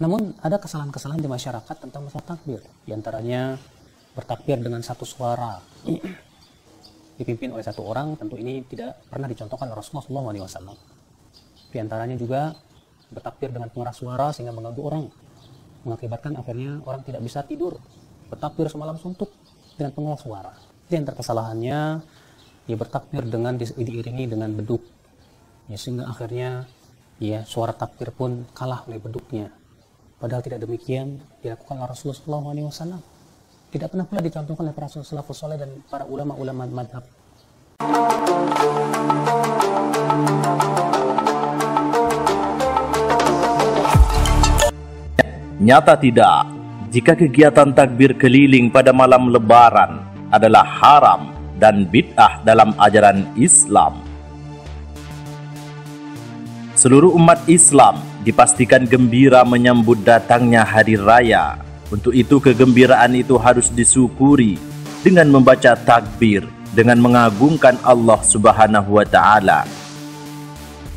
Namun ada kesalahan-kesalahan di masyarakat tentang masalah takbir. Di antaranya bertakbir dengan satu suara dipimpin oleh satu orang. Tentu ini tidak pernah dicontohkan oleh Rasulullah SAW. Di antaranya juga bertakbir dengan pengeras suara sehingga mengganggu orang, mengakibatkan akhirnya orang tidak bisa tidur. Bertakbir semalam suntuk dengan pengeras suara. Di antara kesalahannya, ya bertakbir dengan diiringi dengan beduk, ya, sehingga akhirnya ya suara takbir pun kalah oleh beduknya. Padahal tidak demikian dilakukan oleh Rasulullah SAW. Tidak pernah pula dicontohkan oleh para salafus saleh dan para ulama-ulama madhab. Nyata tidak, jika kegiatan takbir keliling pada malam lebaran adalah haram dan bid'ah dalam ajaran Islam. Seluruh umat Islam dipastikan gembira menyambut datangnya hari raya. Untuk itu kegembiraan itu harus disyukuri dengan membaca takbir, dengan mengagungkan Allah Subhanahu wa Ta'ala.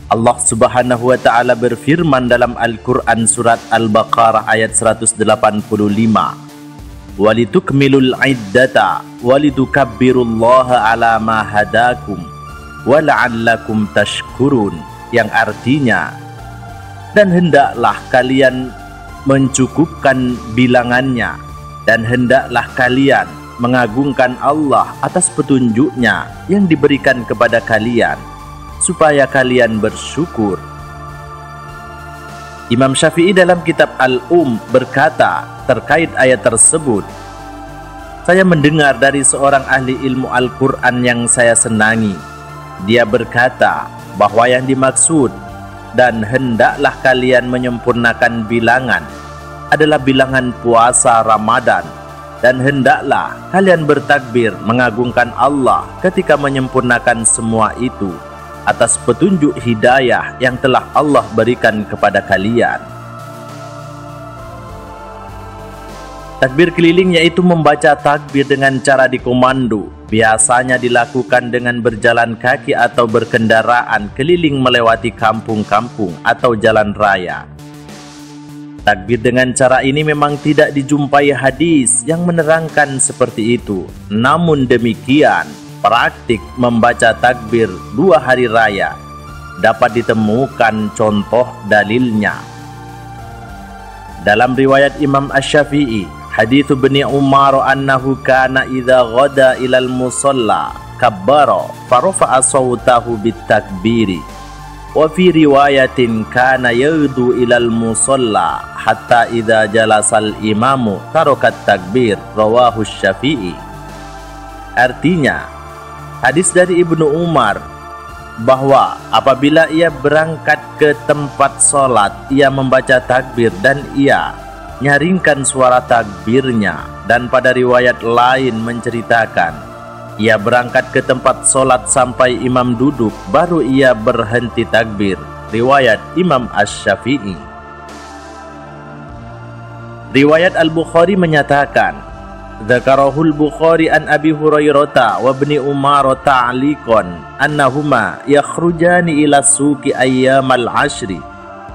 Allah Subhanahu wa Ta'ala berfirman dalam Al-Quran surat Al-Baqarah ayat 185, walitukmilul iddata walitukabbirullaha ala ma hadakum wa la'allakum tashkurun, yang artinya, dan hendaklah kalian mencukupkan bilangannya, dan hendaklah kalian mengagungkan Allah atas petunjuknya yang diberikan kepada kalian, supaya kalian bersyukur. Imam Syafi'i dalam kitab berkata terkait ayat tersebut, saya mendengar dari seorang ahli ilmu Al-Quran yang saya senangi. Dia berkata bahwa yang dimaksud dan hendaklah kalian menyempurnakan bilangan adalah bilangan puasa Ramadan, dan hendaklah kalian bertakbir mengagungkan Allah ketika menyempurnakan semua itu atas petunjuk hidayah yang telah Allah berikan kepada kalian. Takbir keliling yaitu membaca takbir dengan cara dikomando, biasanya dilakukan dengan berjalan kaki atau berkendaraan keliling melewati kampung-kampung atau jalan raya. Takbir dengan cara ini memang tidak dijumpai hadis yang menerangkan seperti itu. Namun demikian, praktik membaca takbir 2 hari raya dapat ditemukan contoh dalilnya. Dalam riwayat Imam Asy-Syafi'i, hadits Ibnu Umar annahu kana idza ghada ilal musalla kabbara farafa'a sawtahu bitakbiri, wa fi riwayatin kana yaghdu ilal musalla hatta idza jalasal imamu tarakat takbir, rawahu Syafi'i. Artinya, hadis dari Ibnu Umar bahwa apabila ia berangkat ke tempat sholat, ia membaca takbir dan ia nyaringkan suara takbirnya. Dan pada riwayat lain menceritakan, ia berangkat ke tempat sholat sampai imam duduk, baru ia berhenti takbir. Riwayat Imam Asy-Syafi'i. Riwayat Al-Bukhari menyatakan, Dzakarahul Bukhari an Abi Hurairah wa Ibni Umar ta'liqan annahuma yakhrujani ila suqi ayyamal ashri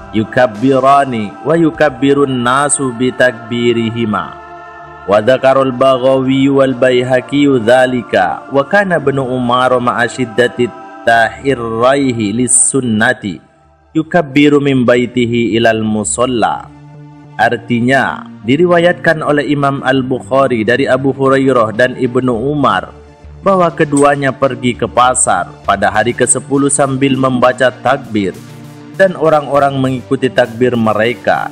yukabbirani wa yukabbirun nasu bitakbirihima. Wa dzakarul Baghawi wal Baihaqi dzalika wa kana Ibnu Umar ma'a shiddati tahirraihi lis-sunnati yukabbiru min baitihi ilal musalla. Artinya, diriwayatkan oleh Imam Al-Bukhari dari Abu Hurairah dan Ibnu Umar bahwa keduanya pergi ke pasar pada hari ke-10 sambil membaca takbir, dan orang-orang mengikuti takbir mereka.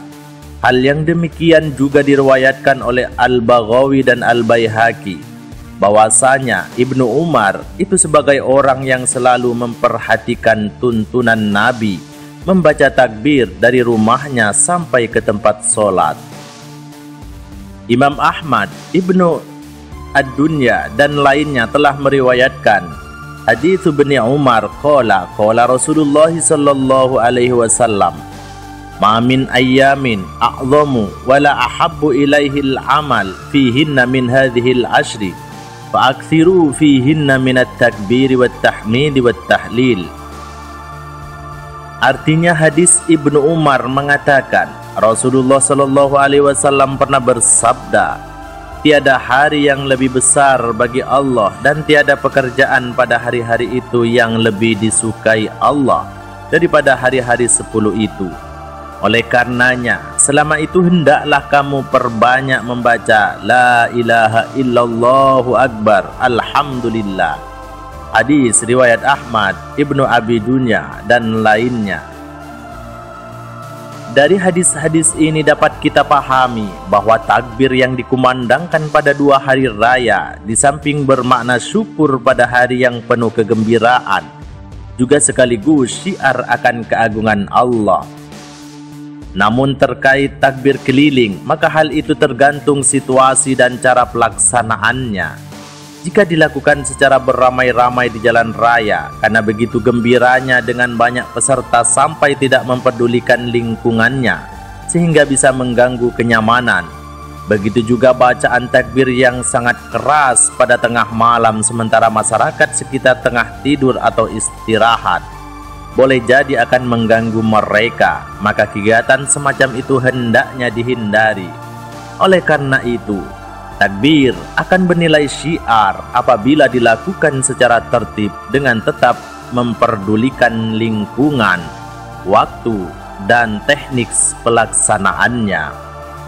Hal yang demikian juga diriwayatkan oleh Al-Baghawi dan Al-Baihaqi, bahwasanya Ibnu Umar itu sebagai orang yang selalu memperhatikan tuntunan Nabi, membaca takbir dari rumahnya sampai ke tempat sholat. Imam Ahmad, Ibnu Ad-Dunya dan lainnya telah meriwayatkan hadits Ibnu Umar qala Rasulullah sallallahu alaihi wasallam, ma min ayyamin a'zamu wala ahabbu ilaihil amal fihinna min hadhil ashri fa akthiru fihinna min at-takbir wat tahmid wat tahlil. Artinya hadis Ibnu Umar mengatakan, Rasulullah Shallallahu Alaihi Wasallam pernah bersabda, tiada hari yang lebih besar bagi Allah dan tiada pekerjaan pada hari-hari itu yang lebih disukai Allah daripada hari-hari 10 itu. Oleh karenanya, selama itu hendaklah kamu perbanyak membaca La ilaha illallahu akbar, alhamdulillah. Hadis riwayat Ahmad, Ibnu Abi Dunya dan lainnya. Dari hadis-hadis ini dapat kita pahami bahwa takbir yang dikumandangkan pada 2 hari raya di samping bermakna syukur pada hari yang penuh kegembiraan, juga sekaligus syiar akan keagungan Allah. Namun terkait takbir keliling, maka hal itu tergantung situasi dan cara pelaksanaannya. Jika dilakukan secara beramai-ramai di jalan raya, karena begitu gembiranya dengan banyak peserta sampai tidak mempedulikan lingkungannya, sehingga bisa mengganggu kenyamanan. Begitu juga bacaan takbir yang sangat keras pada tengah malam sementara masyarakat sekitar tengah tidur atau istirahat, boleh jadi akan mengganggu mereka, maka kegiatan semacam itu hendaknya dihindari. Oleh karena itu, takbir akan bernilai syiar apabila dilakukan secara tertib dengan tetap memperdulikan lingkungan, waktu, dan teknik pelaksanaannya.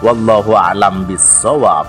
Wallahu a'lam bishawab.